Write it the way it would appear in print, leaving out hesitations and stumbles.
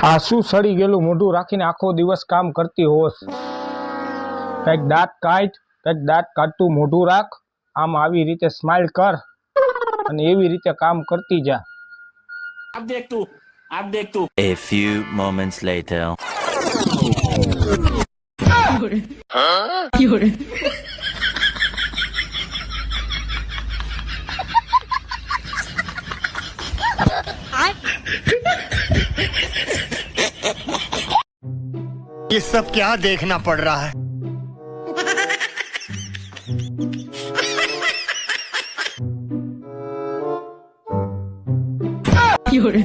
આ શું સડી ગયેલું મોઢું રાખીને આખો દિવસ કામ કરતી હોસ? કઈક દાંત કાઢ, કઈક દાંત કાઢતું મોઢું રાખ, આમ આવી રીતે સ્માઈલ કર અને એવી રીતે કામ કરતી જા. आप देख तू A few moments later. ये सब क्या देखना पड़ रहा है? Fiore.